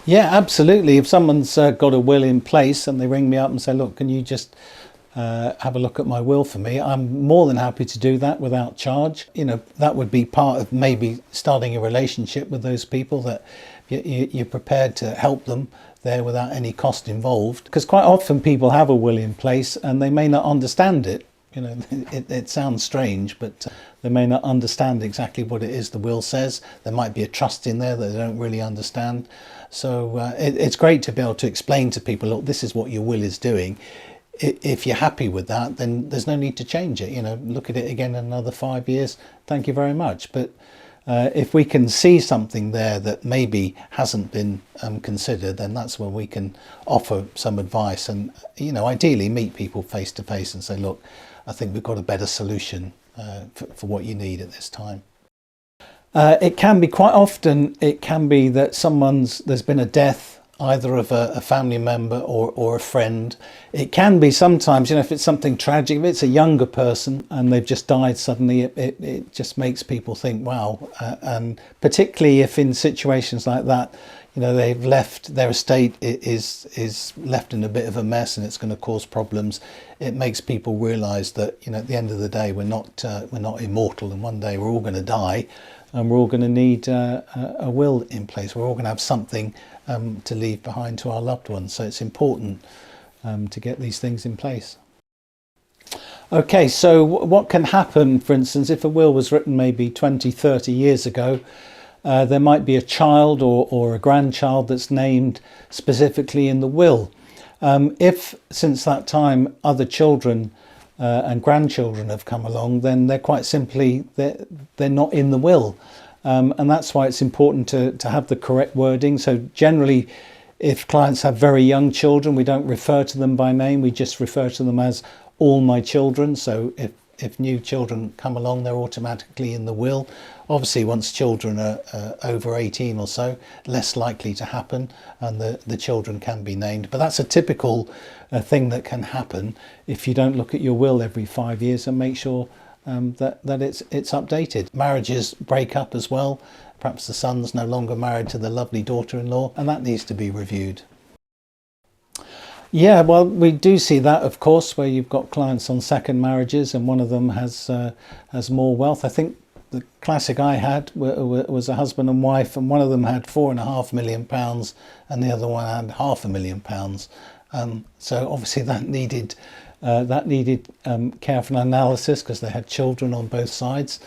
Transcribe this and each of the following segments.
Yeah, absolutely. If someone's got a will in place and they ring me up and say, look, can you just have a look at my will for me, I'm more than happy to do that without charge. That would be part of maybe starting a relationship with those people, that you're prepared to help them there without any cost involved. Because quite often people have a will in place and they may not understand it. It sounds strange, but they may not understand exactly what it is the will says. There might be a trust in there that they don't really understand. So it's great to be able to explain to people, look, this is what your will is doing. If you're happy with that, then there's no need to change it. Look at it again in another 5 years. Thank you very much. But if we can see something there that maybe hasn't been considered, then that's when we can offer some advice and, ideally meet people face to face and say, look, I think we've got a better solution for what you need at this time. It can be quite often, it can be that there's been a death, either of a family member or a friend. It can be sometimes, if it's something tragic, if it's a younger person and they've just died suddenly, it just makes people think, wow. And particularly if in situations like that, they've left their estate is left in a bit of a mess and it's going to cause problems. It makes people realise that, at the end of the day, we're not immortal, and one day we're all going to die, and we're all going to need a will in place. We're all going to have something to leave behind to our loved ones. So it's important to get these things in place. Okay, so what can happen, for instance, if a will was written maybe 20, 30 years ago, there might be a child or a grandchild that's named specifically in the will. If since that time other children and grandchildren have come along, then they're quite simply, they're not in the will. And that's why it's important to have the correct wording. So generally, if clients have very young children, we don't refer to them by name, we just refer to them as all my children. So if new children come along, they're automatically in the will. Obviously, once children are over 18 or so, less likely to happen, and the children can be named. But that's a typical thing that can happen if you don't look at your will every 5 years and make sure that it's updated. Marriages break up as well. Perhaps the son's no longer married to the lovely daughter-in-law, and that needs to be reviewed. Yeah, well, we do see that, of course, where you've got clients on second marriages and one of them has more wealth. I think the classic I had was a husband and wife, and one of them had £4.5 million and the other one had £500,000. So obviously that needed careful analysis because they had children on both sides.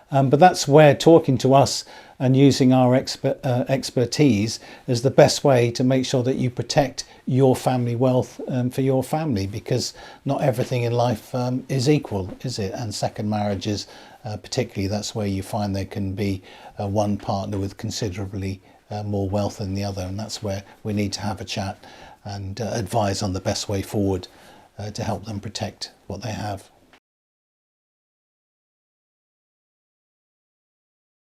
But that's where talking to us and using our expertise is the best way to make sure that you protect your family wealth for your family, because not everything in life is equal, is it? And second marriages, particularly, that's where you find there can be one partner with considerably more wealth than the other, and that's where we need to have a chat and advise on the best way forward to help them protect what they have.